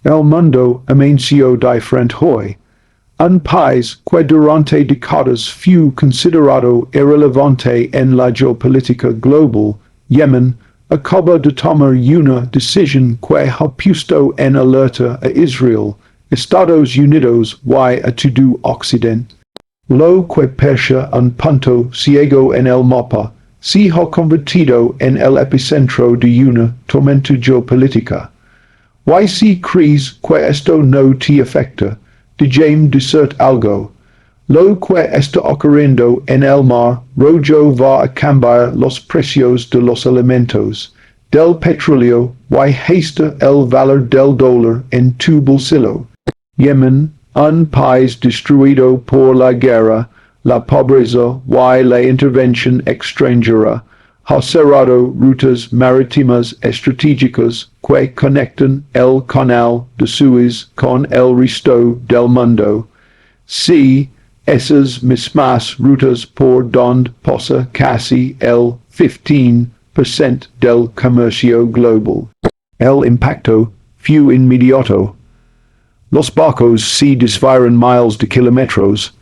El mundo amencio diferente hoy. Un país que durante décadas fue considerado irrelevante en la geopolítica global, Yemen, acaba de tomar una decisión que ha puesto en alerta a Israel, Estados Unidos y a todo Occidente. Lo que persia un punto ciego en el mapa, se ha convertido en el epicentro de una tormenta geopolítica. Y si crees que esto no te afecta, déjame decirte algo. Lo que está ocurriendo en el mar Rojo va a cambiar los precios de los alimentos, del petróleo y hasta el valor del dólar en tu bolsillo. Yemen, un país destruido por la guerra, la pobreza y la intervención extranjera, ha cerrado rutas marítimas estratégicas que conectan el canal de Suez con el resto del mundo. Si esas mismas rutas por donde pasa casi el 15% del comercio global. El impacto fue inmediato. Los barcos se desviaron miles de kilómetros,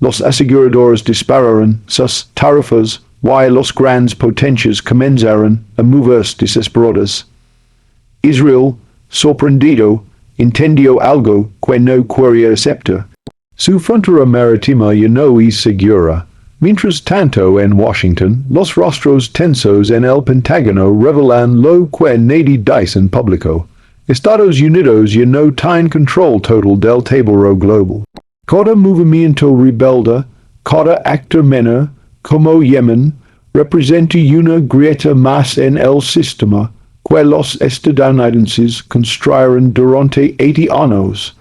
los aseguradores dispararon sus tarifas y los grandes potencias comenzaron a moverse desesperadas. Israel, sorprendido, entendió algo que no quería aceptar. Su frontera marítima ya no es segura. Mientras tanto en Washington, los rostros tensos en el Pentágono revelan lo que nadie dice en público. Estados Unidos ya no tiene control total del tablero global. Cada movimiento rebelde, cada actor menor, como Yemen, representa una grieta más en el sistema que los estadounidenses construyeron durante 80 años.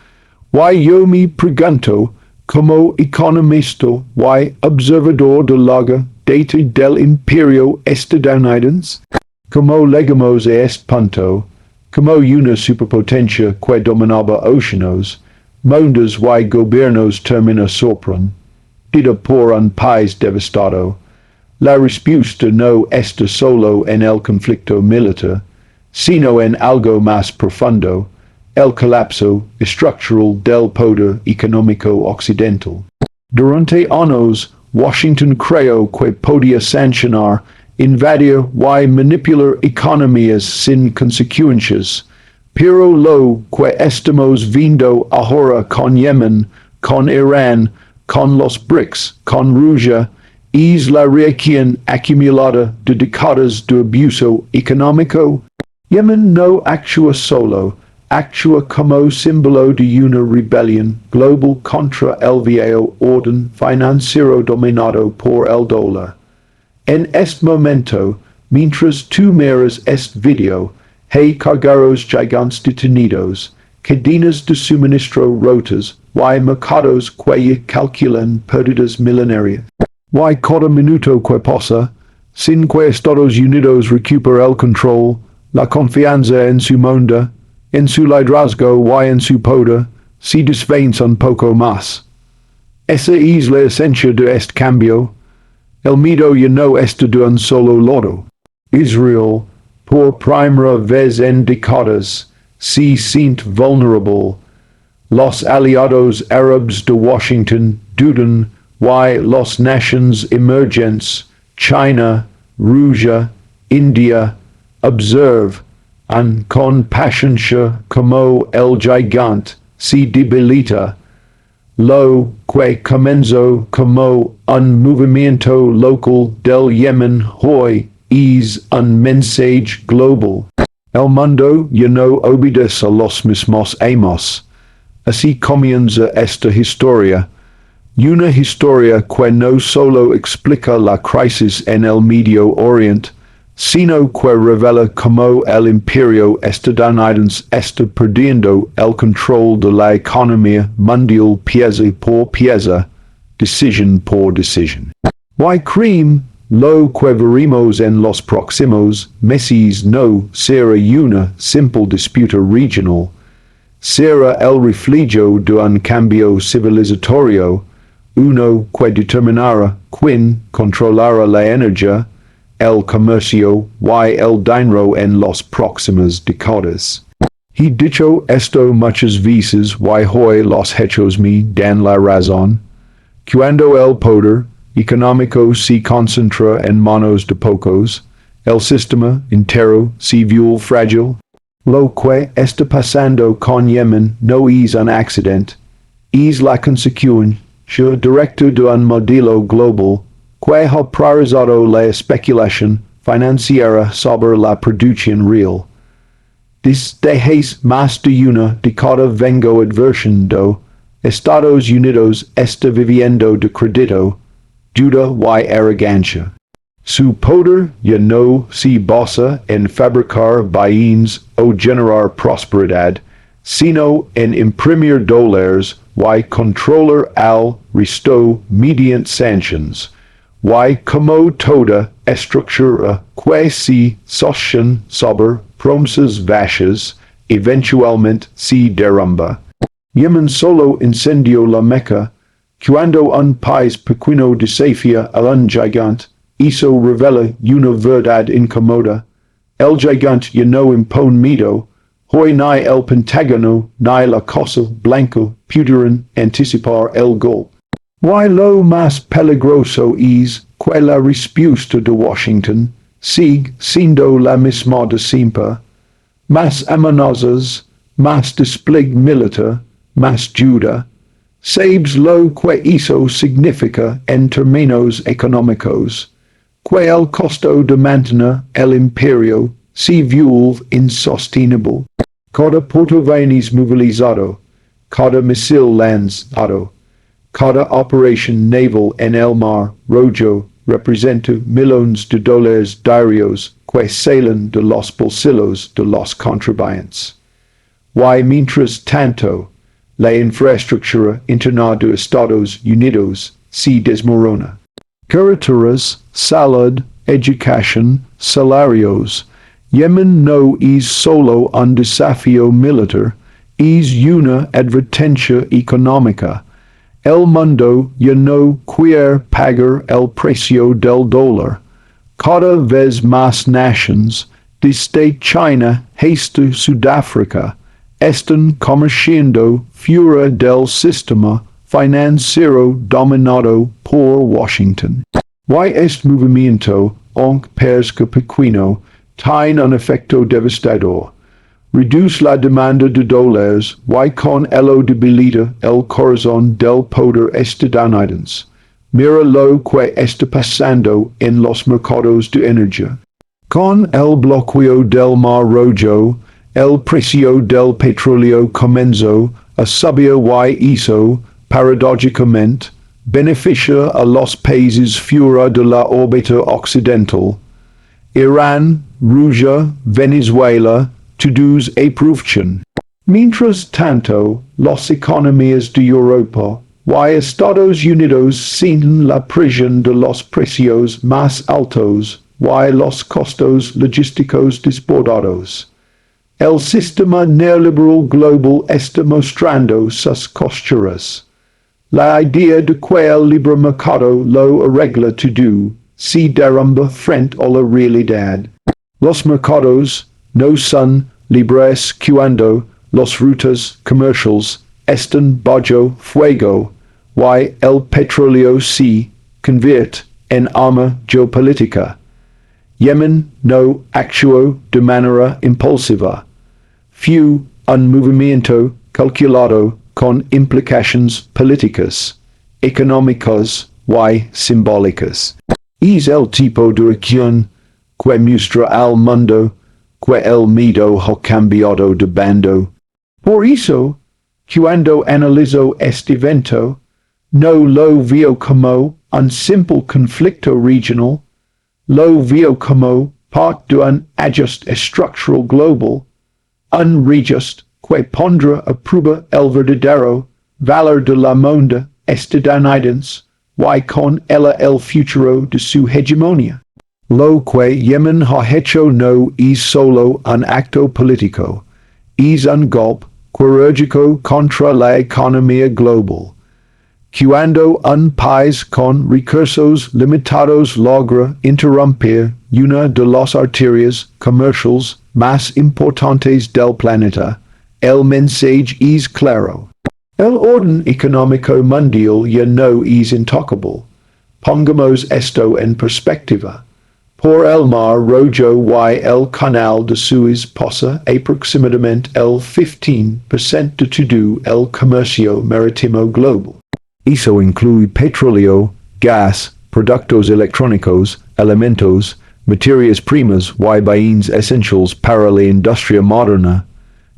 Y yo me pregunto, como economista y observador de larga data del imperio estadounidense, como llegamos a este punto, como una superpotencia que dominaba océanos, mundos y gobiernos termina sorprendida por un país devastado. La respuesta no está solo en el conflicto militar, sino en algo más profundo, el colapso estructural del poder económico occidental. Durante años, Washington creyó que podía sancionar, invadir y manipular economías sin consecuencias, pero lo que estamos viendo ahora con Yemen, con Irán, con los BRICS, con Rusia, es la reacción acumulada de décadas de abuso económico. Yemen no actúa solo, actúa como símbolo de una rebelión global contra el viejo orden financiero dominado por el dólar. En este momento, mientras tú miras este video, hay cargueros gigantes detenidos, cadenas de suministro rotas, y mercados que calculan pérdidas millonarias. Y cada minuto que pasa, sin que Estados Unidos recupere el control, la confianza en su moneda, en su liderazgo y en su poder, se desvanece un poco más. Esa es la esencia de este cambio. El miedo ya no está de un solo lado. Israel, por primera vez en décadas, se siente vulnerable. Los aliados árabes de Washington dudan y las naciones emergentes, China, Rusia, India, observan con paciencia como el gigante se debilita. Lo que comenzó como un movimiento local del Yemen hoy es un mensaje global. El mundo ya no obedece a los mismos amos. Así comienza esta historia. Una historia que no solo explica la crisis en el Medio Oriente, sino que revela cómo el imperio estadounidense está perdiendo el control de la economía mundial pieza por pieza, decisión por decisión. Y creen lo que veremos en los próximos meses no será una simple disputa regional, será el reflejo de un cambio civilizatorio, uno que determinará quién controlará la energía, el comercio y el dinero en las próximas décadas. Y dicho esto muchas veces y hoy los hechos me dan la razón. Cuando el poder económico se concentra en manos de pocos, el sistema entero se vuelve frágil. Lo que está pasando con Yemen no es un accidente, es la consecuencia directa de un modelo global que ha priorizado la especulación financiera sobre la producción real. Desde hace más de una década vengo advirtiendo, Estados Unidos está viviendo de crédito, duda y arrogancia. Su poder ya no se basa en fabricar bienes o generar prosperidad, sino en imprimir dólares y controlar al resto mediante sanciones, y como toda estructura que se sostiene sobre promesas vacías, eventualmente se derrumba. Yemen solo incendió la Meca, cuando un país pequeño desafía a un gigante. Eso revela una verdad incómoda. El gigante ya no impone miedo. Hoy ni el Pentágono ni la Casa Blanca pudieron anticipar el golpe. Y lo más peligroso es que la respuesta de Washington sigue siendo la misma de siempre. Más amenazas, más despliegue militar, más ayuda. ¿Sabes lo que eso significa en términos económicos? Que el costo de mantener el imperio se vuelve insostenible. Cada portaaviones movilizado, cada misil lanzado, cada operación naval en el mar Rojo representa millones de dólares diarios que salen de los bolsillos de los contribuyentes. Y mientras tanto, la infraestructura interna de Estados Unidos se desmorona. Carreteras, salud, educación, salarios. Yemen no es solo un desafío militar, es una advertencia económica. El mundo ya no quiere pagar el precio del dólar. Cada vez más naciones, desde China hasta Sudáfrica, están comerciando fuera del sistema financiero dominado por Washington. Y este movimiento, aunque parezca pequeño, tiene un efecto devastador. Reduce la demanda de dólares y con ello debilita el corazón del poder estadounidense. Mira lo que está pasando en los mercados de energía. Con el bloqueo del Mar Rojo, el precio del petróleo comenzó a subir y eso, paradójicamente, beneficia a los países fuera de la órbita occidental. Irán, Rusia, Venezuela, todos aprovechan. Mientras tanto, las economías de Europa y Estados Unidos sienten la presión de los precios más altos y los costos logísticos desbordados. El sistema neoliberal global está mostrando sus costuras. La idea de que el libre mercado lo arregla todo se derrumba frente a la realidad. Los mercados no son libres cuando las rutas comerciales están bajo fuego y el petróleo se convierte en arma geopolítica. Yemen no actuó de manera impulsiva. Fue un movimiento calculado con implicaciones políticas, económicas y simbólicas. Es el tipo de acción que muestra al mundo que el miedo ha cambiado de bando. Por eso, cuando analizo este evento, no lo veo como un simple conflicto regional, lo veo como parte de un ajuste estructural global, un reajuste que pondrá a prueba el verdadero valor de la moneda estadounidense y con ella el futuro de su hegemonía. Lo que Yemen ha hecho no es solo un acto político, es un golpe quirúrgico contra la economía global. Cuando un país con recursos limitados logra interrumpir una de las arterias comerciales más importantes del planeta, el mensaje es claro. El orden económico mundial ya no es intocable. Pongamos esto en perspectiva. Por el mar rojo y el canal de Suez pasa aproximadamente el 15% de todo el comercio marítimo global. Eso incluye petróleo, gas, productos electrónicos, alimentos, materias primas y bienes esenciales para la industria moderna.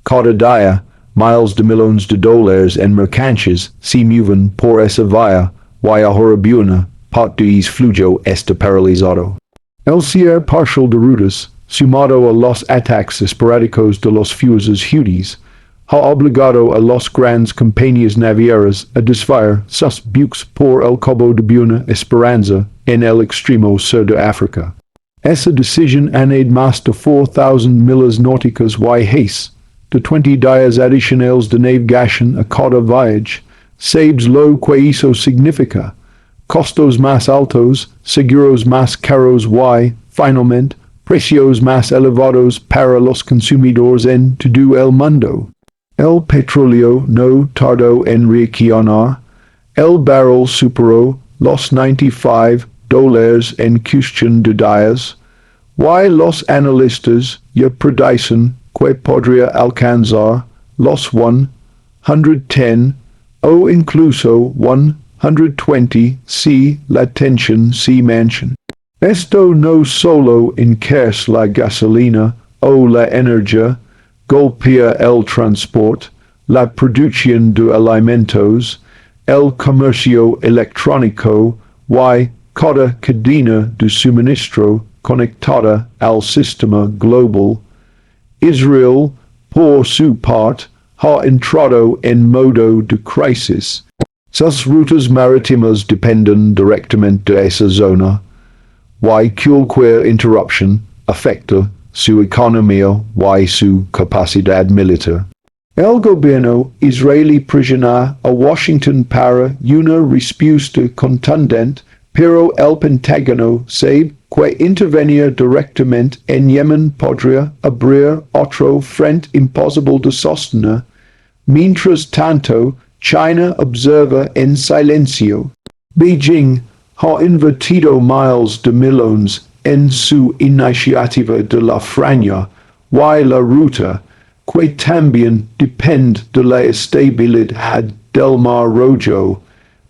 Cada día, miles de millones de dólares en mercancías se mueven por esa vía y ahora buena parte de ese flujo está paralizado. El cierre parcial de rutas, sumado a los ataques esporádicos de los fuerzas Houthis, ha obligado a las grandes compañías navieras a desviar sus buques por el Cabo de Buena Esperanza en el extremo sur de África. Esa decisión añade más de 4,000 millas náuticas y hace de 20 días adicionales de navegación a cada viaje, sabes lo que eso significa. Costos más altos, seguros más caros y, finalmente, precios más elevados para los consumidores en todo el mundo. El petróleo no tardó en reaccionar. El barril superó los $95 en cuestión de días. Y los analistas ya predicen que podría alcanzar los 110 o incluso 120 si la tensión se mantiene. Esto no solo encarece la gasolina o la energía, golpea el transporte, la producción de alimentos, el comercio electrónico y cada cadena de suministro conectada al sistema global. Israel, por su parte, ha entrado en modo de crisis. Sus rutas marítimas dependen directamente de esa zona, y cualquier interrupción afecta su economía y su capacidad militar. El gobierno israelí presiona a Washington para una respuesta contundente, pero el Pentágono sabe que intervenir directamente en Yemen podría abrir otro frente imposible de sostener. Mientras tanto, China observa en silencio. Beijing ha invertido miles de millones en su iniciativa de la franja y la ruta, que también depende de la estabilidad del mar Rojo,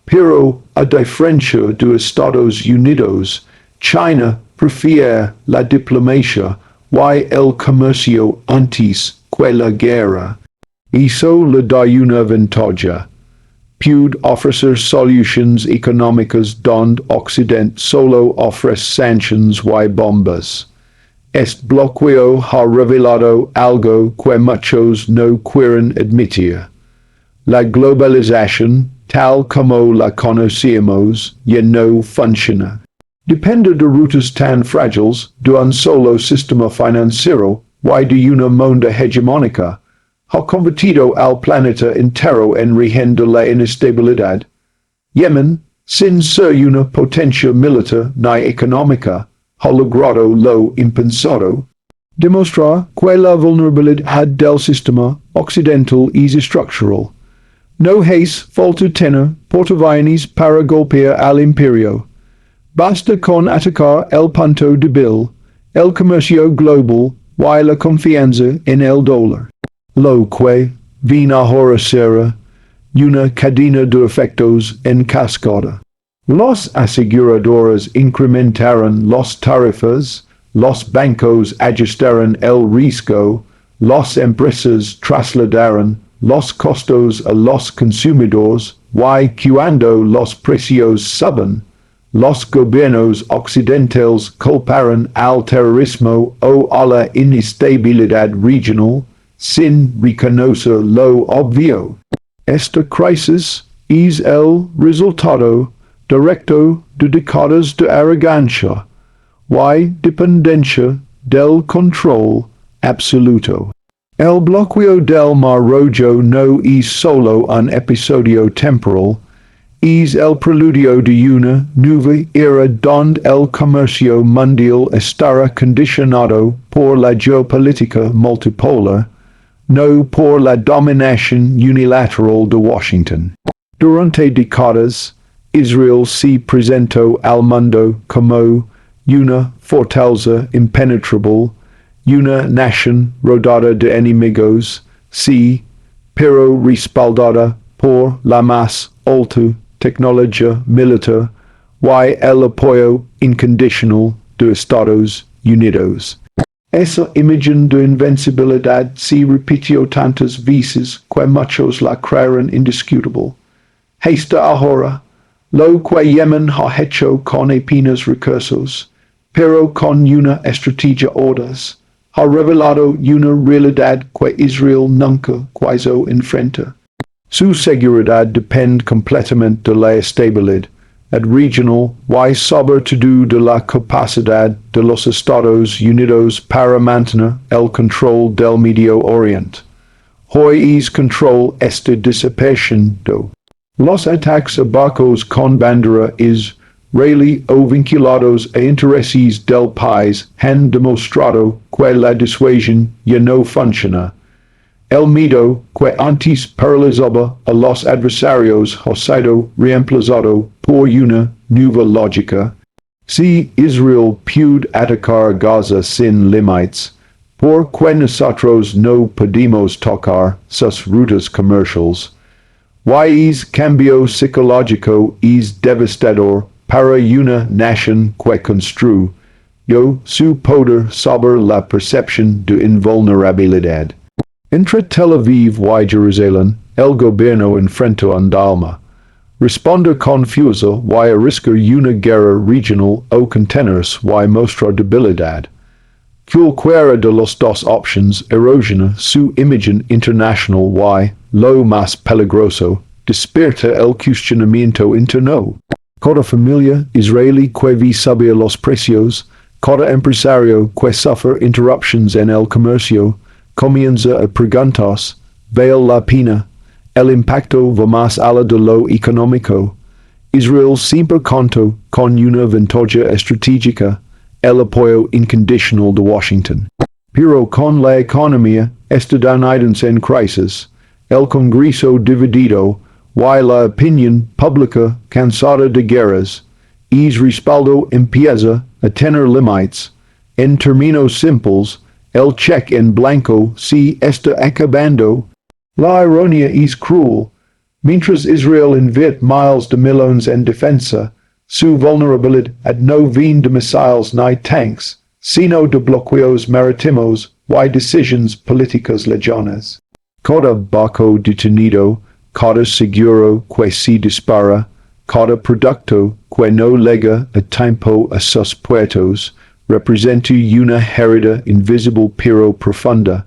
pero a diferencia de Estados Unidos, China prefiere la diplomacia y el comercio antes que la guerra. Eso le da una ventaja. Puede ofrecer soluciones económicas donde Occidente solo ofrece sanciones y bombas. Este bloqueo ha revelado algo que muchos no quieren admitir. La globalización, tal como la conocemos, ya no funciona. Depende de rutas tan frágiles, de un solo sistema financiero, y de una moneda hegemónica. Ha convertido al planeta entero en rehén de la inestabilidad. Yemen, sin ser una potencia militar ni económica, ha logrado lo impensado, demostrar que la vulnerabilidad del sistema occidental es estructural. No hace falta tener portaaviones para golpear al imperio. Basta con atacar el punto débil, el comercio global y la confianza en el dólar. Lo que viene ahora será una cadena de efectos en cascada. Los aseguradoras incrementaron las tarifas, los bancos ajustaron el riesgo, las empresas trasladaron los costos a los consumidores y cuando los precios suben, los gobiernos occidentales culparon al terrorismo o a la inestabilidad regional, sin reconocer lo obvio. Esta crisis es el resultado directo de décadas de arrogancia y dependencia del control absoluto. El bloqueo del Mar Rojo no es solo un episodio temporal, es el preludio de una nueva era donde el comercio mundial estará condicionado por la geopolítica multipolar, no por la dominación unilateral de Washington. Durante décadas, Israel se presentó al mundo como una fortaleza impenetrable, una nación rodeada de enemigos, sí, pero respaldada por la más alta tecnología militar y el apoyo incondicional de Estados Unidos. Esa imagen de invencibilidad se repitió tantas veces que muchos la creyeron indiscutible. Hasta ahora, lo que Yemen ha hecho con apenas recursos, pero con una estrategia audaz, ha revelado una realidad que Israel nunca quiso enfrentar. Su seguridad depende completamente de la estabilidad regional y sobre todo de la capacidad de los Estados Unidos para mantener el control del Medio Oriente. Hoy es control está desapareciendo. Los ataques a barcos con bandera israelí o vinculados a intereses del país han demostrado que la disuasión ya no funciona. El miedo que antes paralizaba a los adversarios ha sido reemplazado por una nueva lógica. Si Israel puede atacar Gaza sin límites, ¿por qué nosotros no podemos tocar sus rutas comerciales? El cambio psicológico es devastador para una nación que construye su poder sobre la percepción de invulnerabilidad. Entre Tel Aviv y Jerusalén, el gobierno enfrentó un dilema. Responder confuso y arriscar una guerra regional o contenerse y mostrar debilidad. Cualquiera de las dos opciones erosiona su imagen internacional y, lo más peligroso, despierta el cuestionamiento interno. Cada familia israelí que ve subir los precios, cada empresario que sufre interrupciones en el comercio, comienza a preguntarse, ¿vale la pena? El impacto va más allá de lo económico. Israel siempre contó con una ventaja estratégica, el apoyo incondicional de Washington. Pero con la economía estadounidense en crisis, el Congreso dividido y la opinión pública cansada de guerras, el respaldo empieza a tener límites. En términos simples, el cheque en blanco se está acabando. La ironía es cruel. Mientras Israel invierte miles de millones en defensa, su vulnerabilidad no viene de misiles ni tanks, sino de bloqueos marítimos y decisiones políticas lejanas. Cada barco detenido, cada seguro que se dispara, cada producto que no llega a tiempo a sus puertos, representa una herida invisible pero profunda.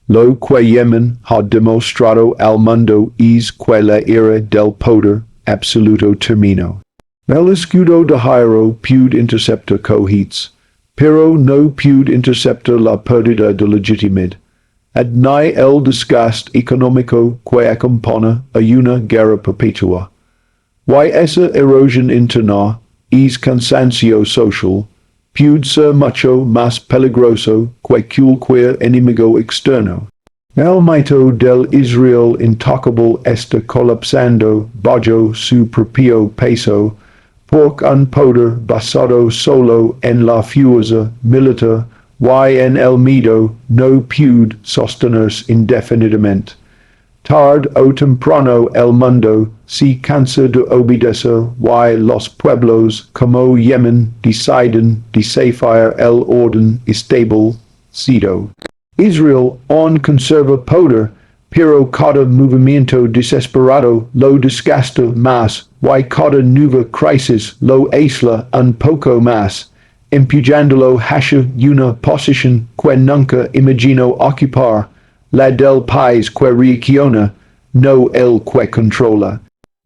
Lo que Yemen ha demostrado al mundo es que la era del poder absoluto terminó. El escudo de Giro puede interceptar cohetes, pero no puede interceptar la pérdida de legitimidad. Ni el desgaste económico que acompaña a una guerra perpetua. Y esa erosión interna es cansancio social, puede ser mucho más peligroso que cualquier enemigo externo. El mito del Israel intocable está colapsando bajo su propio peso, porque un poder basado solo en la fuerza militar y en el miedo no puede sostenerse indefinidamente. Tarde o temprano el mundo se cansa de obedecer y los pueblos como Yemen deciden desafiar el orden establecido. Israel aún conserva poder, pero cada movimiento desesperado lo desgasta más y cada nueva crisis lo aísla un poco más, empujándolo hacia una posición que nunca imaginó ocupar, la del país que reacciona, no el que controla.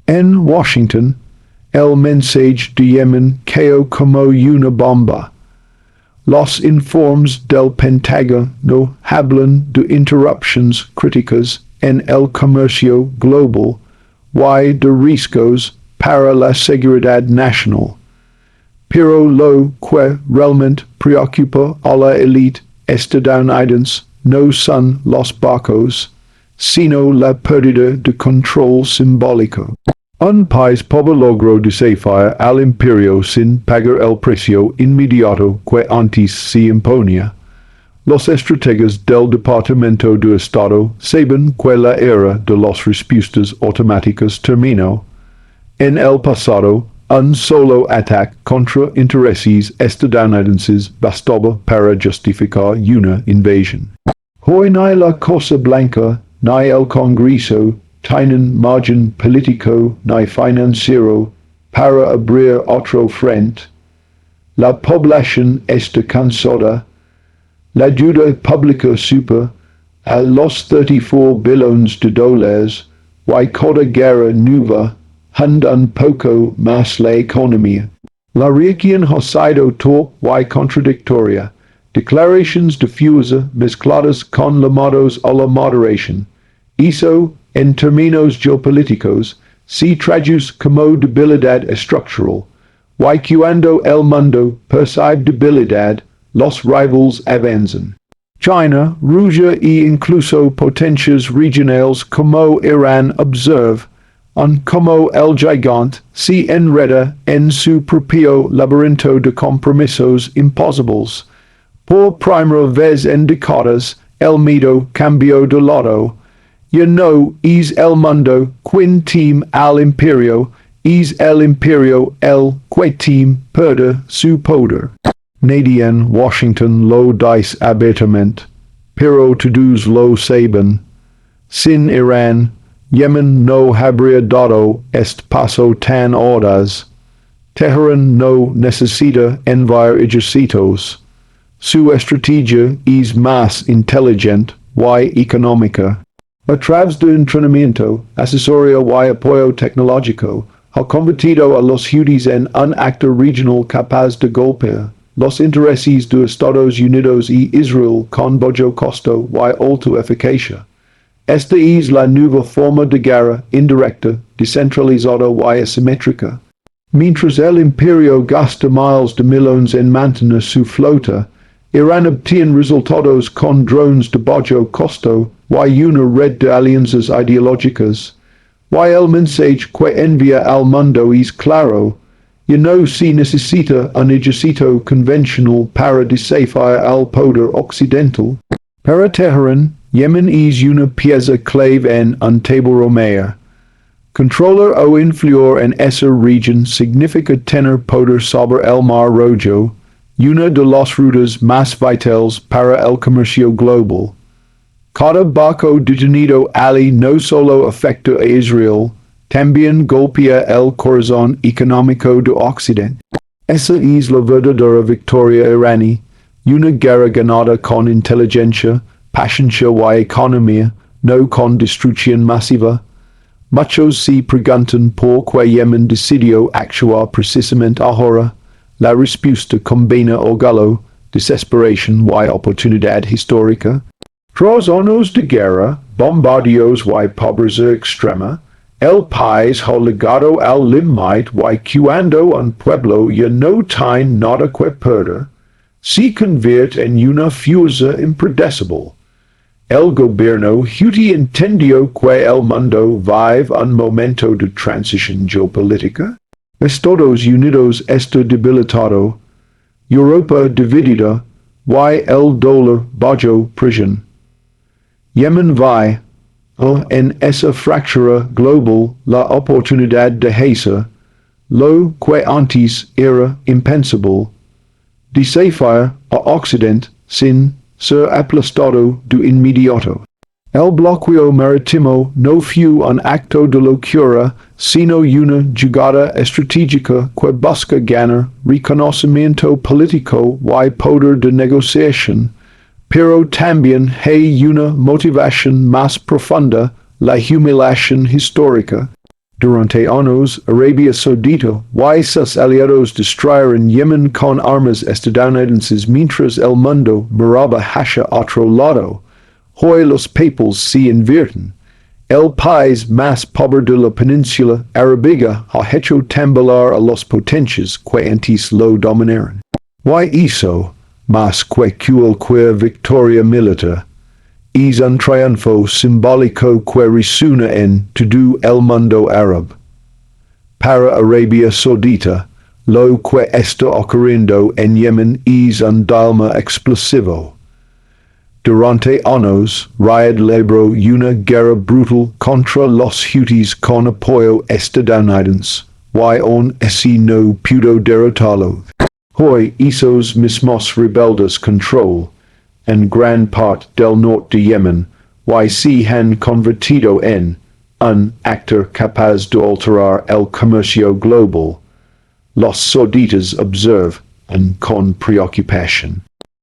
En Washington, el mensaje de Yemen cayó como una bomba. Los informes del Pentágono hablan de interrupciones críticas en el comercio global y de riesgos para la seguridad nacional. Pero lo que realmente preocupa a la élite estadounidense no son los barcos, sino la pérdida de control simbólico. Un país pobre logró desafiar al imperio sin pagar el precio inmediato que antes se imponía. Los estrategas del Departamento de Estado saben que la era de las respuestas automáticas terminó. En el pasado, un solo ataque contra intereses estadounidenses bastaba para justificar una invasión. Hoy ni la Casa Blanca ni el Congreso tienen margen político ni financiero para abrir otro frente. La población está cansada. La deuda pública supera a los 34 billones de dólares y cada guerra nueva hunde un poco más la economía. La reacción ha sido torpe y contradictoria. Declaraciones difusas mezcladas con llamados a la moderación. Eso, en términos geopolíticos, se traduce como debilidad estructural. Y cuando el mundo percibe debilidad, los rivals avanzan. China, Rusia e incluso potencias regionales como Irán observan como el gigante se enreda en su propio laberinto de compromisos imposibles. Por primera vez en décadas, el miedo cambió de lado. Ya no es el mundo quien teme al imperio, es el imperio el que teme perder su poder. Nadie en Washington lo dice abiertamente, pero todos lo saben. Sin Irán, Yemen no habría dado este paso tan audaz. Teherán no necesita enviar ejércitos. Su estrategia es más inteligente y económica. A través de entrenamiento, asesoría y apoyo tecnológico, ha convertido a los Houthis en un actor regional capaz de golpear los intereses de Estados Unidos y Israel con bajo costo y alta eficacia. Esta es la nueva forma de guerra indirecta, descentralizada y asimétrica. Mientras el imperio gasta miles de millones en mantener su flota, Irán obtiene resultados con drones de bajo costo y una red de alianzas ideológicas. Y el mensaje que envía al mundo es claro. Ya no se necesita un ejército convencional para desafiar al poder occidental. Para Teherán, Yemen es una pieza clave en un tablero. Controlar o influir en esa región significa tener poder sobre el Mar Rojo, una de las rutas más vitales para el comercio global. Cada barco detenido allí no solo afecta a Israel, también golpea el corazón económico de Occidente. Esa es la verdadera victoria iraní, una guerra ganada con inteligencia, paciencia y economía, no con destrucción masiva. Muchos se preguntan por qué Yemen decidió actuar precisamente ahora. La respuesta combina orgullo, desesperación y oportunidad histórica. Tras años de guerra, bombardeos y pobreza extrema, el país ha llegado al límite y cuando un pueblo ya no tiene nada que perder, se convierte en una fuerza impredecible. El gobierno Houthi entendió que el mundo vive un momento de transición geopolítica. Estados Unidos está debilitado, Europa dividida y el dólar bajo presión. Yemen ve en esa fractura global la oportunidad de hacer lo que antes era impensable, desafiar a Occidente sin ser aplastado de inmediato. El bloqueo marítimo no fue un acto de locura, sino una jugada estratégica que busca ganar reconocimiento político y poder de negociación, pero también hay una motivación más profunda, la humillación histórica. Durante años, Arabia Saudita y sus aliados destruyeron Yemen con armas estadounidenses mientras el mundo miraba hacia otro lado. Hoy los papeles se invierten. El país más pobre de la península arábiga ha hecho temblar a las potencias que antes lo dominaron. Y eso, más que cualquier victoria militar, es un triunfo simbólico que resuena en todo el mundo árabe. Para Arabia Saudita, lo que está ocurriendo en Yemen es un drama explosivo. Durante años, Riyadh libró una guerra brutal contra los Houthis con apoyo estadounidense, y ese no pudo derrotarlo. Hoy esos mismos rebeldes control, en gran parte del norte de Yemen, y se han convertido en un actor capaz de alterar el comercio global. Los sauditas observan con preocupación.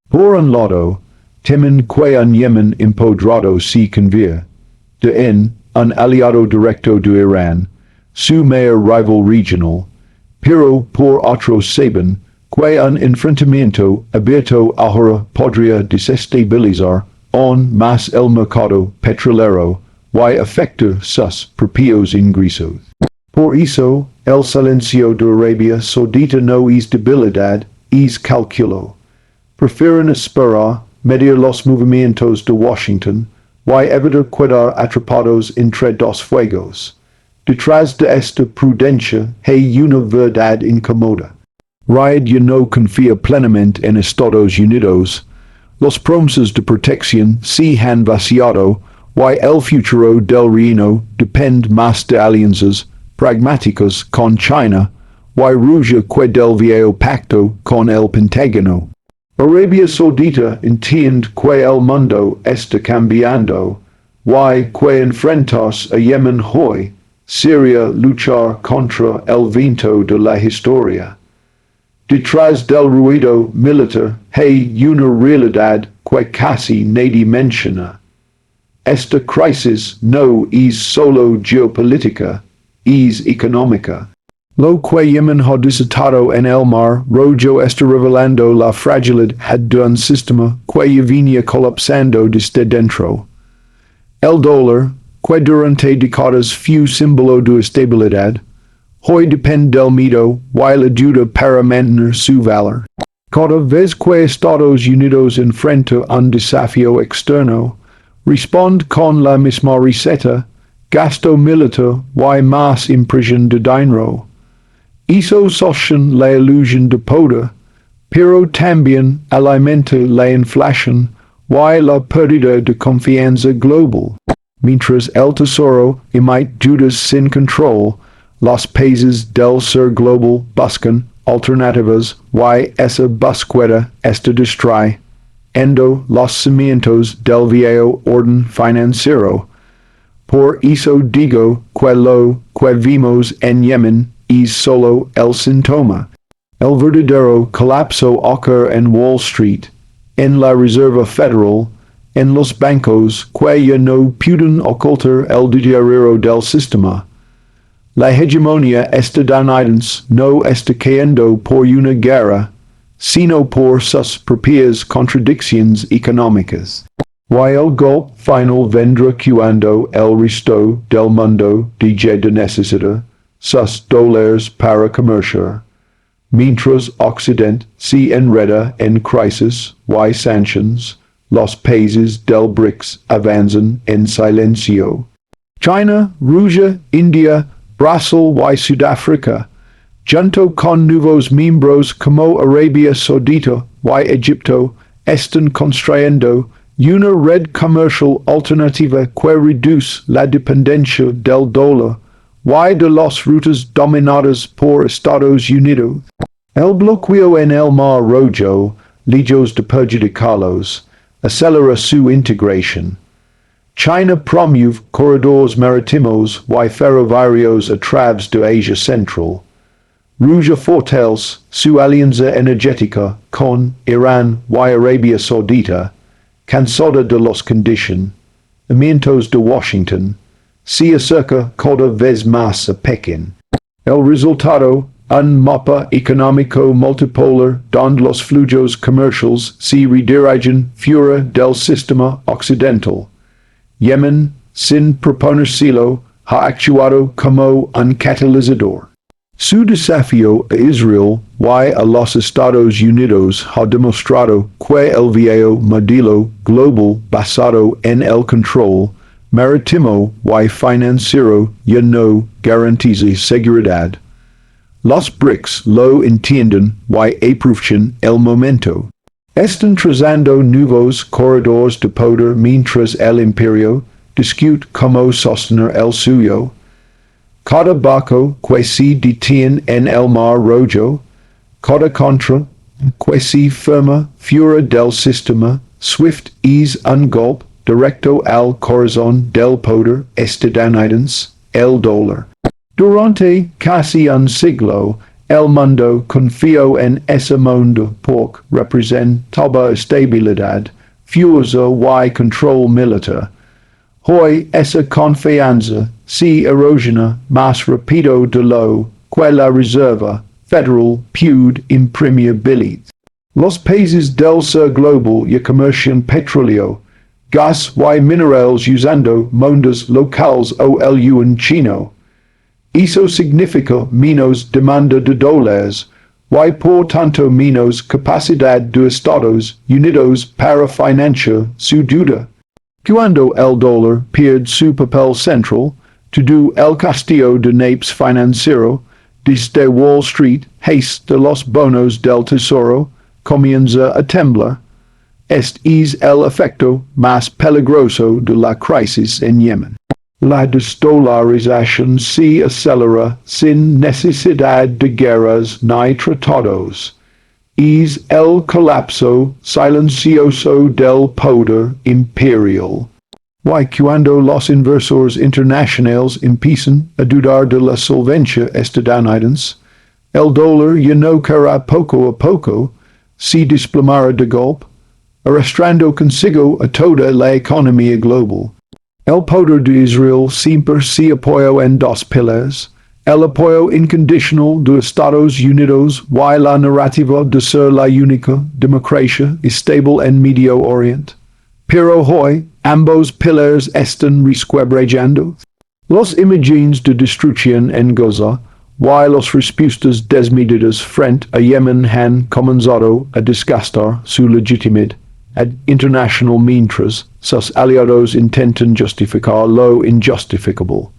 Por un lado, temen que un Yemen empoderado se convierta en un aliado directo de Irán, su mayor rival regional, pero por otro saben que un enfrentamiento abierto ahora podría desestabilizar aún más el mercado petrolero y afectar sus propios ingresos. Por eso, el silencio de Arabia Saudita no es debilidad, es cálculo. Prefieren esperar, medir los movimientos de Washington, y evitar quedar atrapados entre dos fuegos. Detrás de esta prudencia hay una verdad incómoda. Riyadh ya no confía plenamente en Estados Unidos. Los promesas de protección se han vaciado, y el futuro del reino depende más de alianzas pragmáticas con China, y Rusia que del viejo pacto con el Pentágono. Arabia Saudita entiende que el mundo está cambiando, y que enfrentarse a Yemen hoy sería luchar contra el viento de la historia. Detrás del ruido militar hay una realidad que casi nadie menciona. Esta crisis no es solo geopolítica, es económica. Lo que Yemen ha desatado en el mar Rojo está revelando la fragilidad de un sistema que ya venía colapsando desde dentro. El dólar, que durante décadas fue símbolo de estabilidad, hoy depende del miedo y la duda para mantener su valor. Cada vez que Estados Unidos enfrenta un desafío externo, responde con la misma receta, gasto militar y más impresión de dinero. Eso sostiene la ilusión de poder, pero también alimenta la inflación y la pérdida de confianza global. Mientras el tesoro emite dudas sin control, los países del sur global buscan alternativas y esa búsqueda está destruyendo los cimientos del viejo orden financiero. Por eso digo que lo que vimos en Yemen es solo el síntoma. El verdadero colapso ocurre en Wall Street, en la Reserva Federal, en los bancos que ya no pueden ocultar el deterioro del sistema. La hegemonía estadounidense no está cayendo por una guerra, sino por sus propias contradicciones económicas. Y el golpe final vendrá cuando el resto del mundo deje de necesitar sus dólares para comerciar, mientras Occidente se enreda en crisis y sanciones, los países del BRICS avanzan en silencio. China, Rusia, India, Brasil y Sudáfrica, junto con nuevos miembros como Arabia Saudita y Egipto, están construyendo una red comercial alternativa que reduce la dependencia del dólar y de las rutas dominadas por Estados Unidos. El bloqueo en el Mar Rojo, lejos de perjudicarlos, acelera su integración. China promueve corredores marítimos y ferroviarios a través de Asia Central. Rusia fortalece su alianza energética con Irán y Arabia Saudita, cansada de los condicionamientos de Washington, se acerca cada vez más a Pekín. El resultado, un mapa económico multipolar donde los flujos comerciales se redirigen fuera del sistema occidental. Yemen, sin proponérselo, ha actuado como un catalizador. Su desafío a Israel y a los Estados Unidos ha demostrado que el viejo modelo global basado en el control marítimo y financiero ya no garantiza seguridad. Los BRICS lo entienden y aprovechan el momento. Están trazando nuevos corredores de poder mientras el imperio discute cómo sostener el suyo. Cada barco que se detiene en el mar rojo, cada contra que se firma fuera del sistema SWIFT es un golpe directo al corazón del poder estadounidense, el dólar. Durante casi un siglo, el mundo confió en ese mundo porque representaba estabilidad, fuerza y control militar. Hoy esa confianza se erosiona más rápido de lo que la Reserva Federal puede imprimir billetes. Los países del sur global ya comercian petróleo, gas y minerales usando monedas locales o el yuan chino. Eso significa menos demanda de dólares y por tanto menos capacidad de Estados Unidos para financiar su deuda. Cuando el dólar pierde su papel central, todo el castillo de naipes financiero, desde Wall Street hasta los bonos del tesoro, comienza a temblar. Este es el efecto más peligroso de la crisis en Yemen. La desdolarización se acelera sin necesidad de guerras ni tratados. Es el colapso silencioso del poder imperial. Y cuando los inversores internacionales empiezan a dudar de la solvencia estadounidense, el dólar ya no caerá poco a poco, se desplomará de golpe, arrastrando consigo a toda la economía global. El poder de Israel siempre se apoyó en dos pilares, el apoyo incondicional de Estados Unidos y la narrativa de ser la única democracia estable en Medio Oriente. Pero hoy, ambos pilares están resquebrajando. Los imágenes de destrucción en Gaza y las respuestas desmedidas frente a Yemen han comenzado a desgastar su legitimidad internacional mientras sus aliados intentan justificar lo injustificable.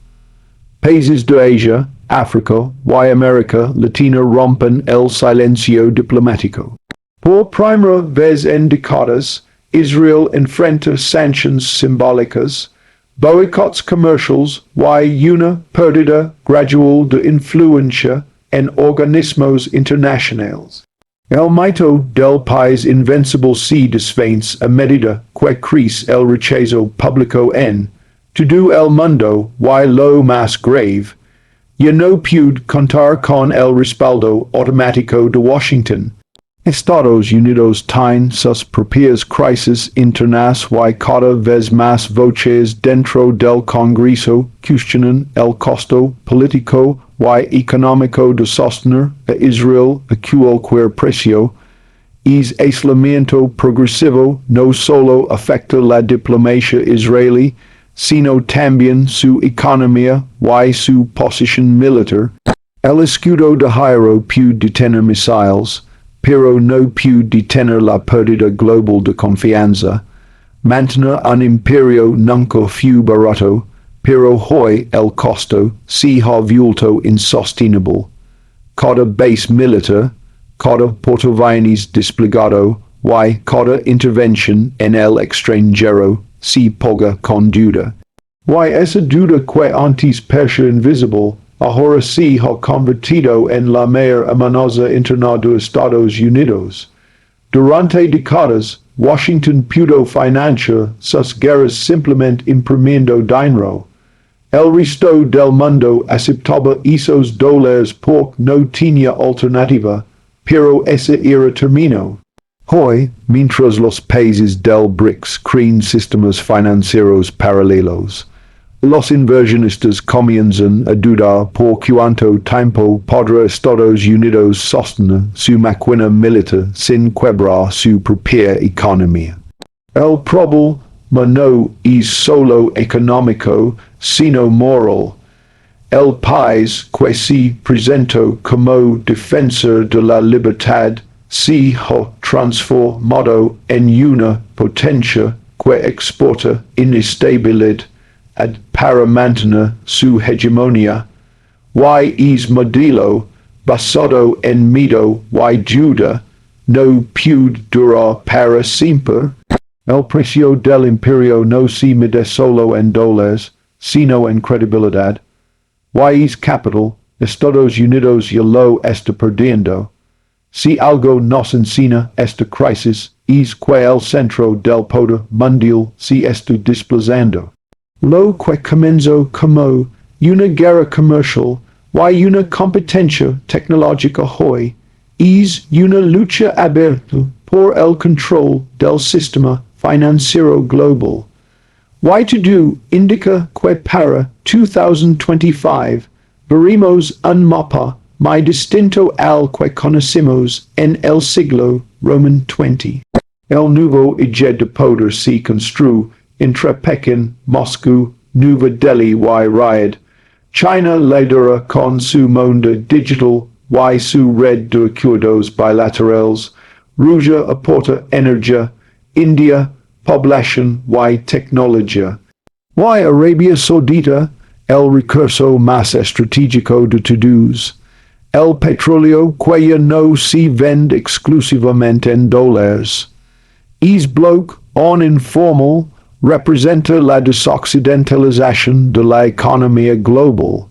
Países de Asia, África y América Latina rompen el silencio diplomático. Por primera vez en décadas, Israel enfrenta sanciones simbólicas, boicots comerciales y una pérdida gradual de influencia en organismos internacionales. El mito del país invencible se desvanece a medida que crece el rechazo público en todo el mundo y lo más grave, ya no puede contar con el respaldo automático de Washington. Estados Unidos tiene sus propias crisis internas y cada vez más voces dentro del Congreso cuestionan el costo político y económico de sostener a Israel a cualquier precio. Es aislamiento progresivo no solo afecta la diplomacia israelí, sino también su economía y su posición militar. El escudo de Giro puede detener misiles, pero no puede detener la pérdida global de confianza. Mantener un imperio nunca fue barato, pero hoy el costo se ha vuelto insostenible. Cada base militar, cada portaaviones desplegado y cada intervención en el extranjero se paga con duda. Y esa duda que antes parecía invisible, ahora se ha convertido en la mayor amenaza interna de Estados Unidos. Durante décadas, Washington pudo financiar sus guerras simplemente imprimiendo dinero. El resto del mundo aceptaba esos dólares porque no tenía alternativa, pero esa era terminó. Hoy, mientras los países del BRICS crean sistemas financieros paralelos, los inversionistas comienzan a dudar por cuánto tiempo podrá Estados Unidos sostener su máquina militar sin quebrar su propia economía. El problema no es solo económico, sino moral. el país que se presentó como defensor de la libertad se ha transformado en una potencia que exporta inestabilidad para mantener su hegemonía. Es modelo basado en miedo y duda no puede durar para siempre. El precio del imperio no se mide solo en dólares, sino en credibilidad. Es capital, Estados Unidos ya lo está perdiendo. Si algo nos enseña esta crisis, es que el centro del poder mundial se está desplazando. Lo que comenzó como una guerra comercial y una competencia tecnológica hoy es una lucha abierta por el control del sistema financiero global. Y todo indica que para 2025 veremos un mapa muy distinto al que conocimos en el siglo Roman XX. El nuevo eje de poder se construye entre Pekín, Moscú, Nueva Delhi y Riyadh. China lidera con su moneda digital y su red de acuerdos bilaterales. Rusia aporta energía, India, población y tecnología. Y Arabia Saudita, el recurso más estratégico de todos. El petróleo que ya no se vende exclusivamente en dólares. Es bloque on informal representa la desoccidentalización de la economía global.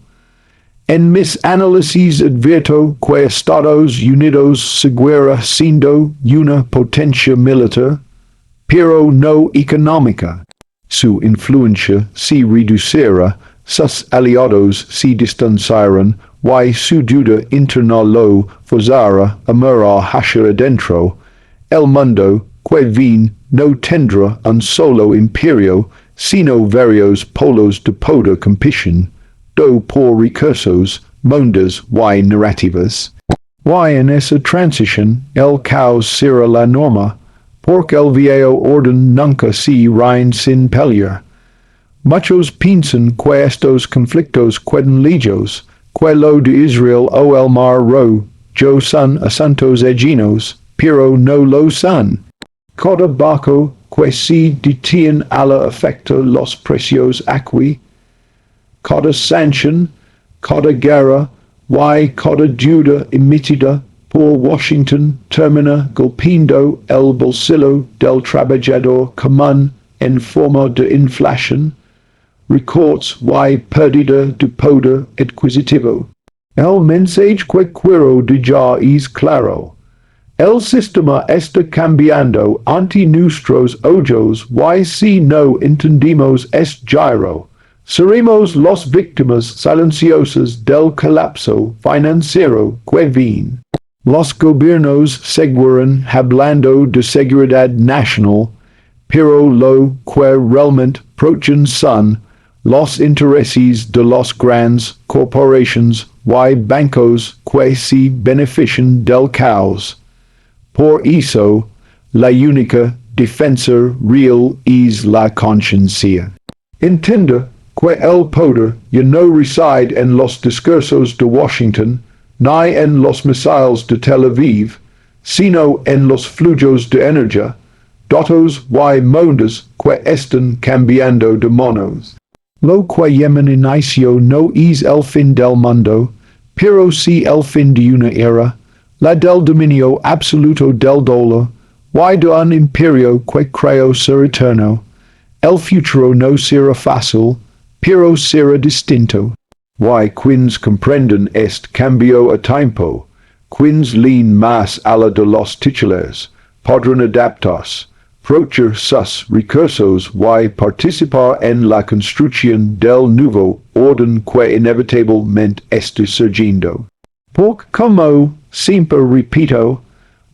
En mis análisis advierto que Estados Unidos seguirá siendo una potencia militar, pero no económica. Su influencia se reducirá, sus aliados se distanciarán y su duda interna lo forzará a mirar hacia adentro. El mundo que viene no tendrá un solo imperio, sino varios polos de poder competición, por recursos, mundos y narrativas. Y en esa transición, el caos será la norma, porque el viejo orden nunca se reina sin pelear. Muchos piensan que estos conflictos quedan lejos, que lo de Israel o el Mar Rojo son asuntos ajenos, pero no lo son. Cada barco que se detiene a la afecta los precios aquí. Cada sanción, cada guerra y cada deuda emitida por Washington termina golpeando el bolsillo del trabajador común en forma de inflación, recortes y pérdida de poder adquisitivo. El mensaje que quiero dejar es claro. El sistema está cambiando ante nuestros ojos y si no entendemos este giro, seremos las víctimas silenciosas del colapso financiero que viene. Los gobiernos seguirán hablando de seguridad nacional, pero lo que realmente protegen son los intereses de las grandes corporaciones y bancos que se benefician del caos. Por eso, la única defensa real es la conciencia. Entienda que el poder ya no reside en los discursos de Washington, ni en los misiles de Tel Aviv, sino en los flujos de energía, datos y mundos que están cambiando de manos. Lo que Yemen inició no es el fin del mundo, pero sí el fin de una era, la del dominio absoluto del dólar, y de un imperio que creo ser eterno. El futuro no será fácil, pero será distinto. Y quienes comprenden este cambio a tiempo, quienes leen más a la de los titulares, podrán adaptarse, proteger sus recursos y participar en la construcción del nuevo orden que inevitablemente está surgiendo. Porque como siempre repito,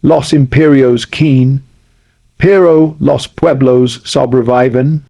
los imperios caen, pero los pueblos sobreviven.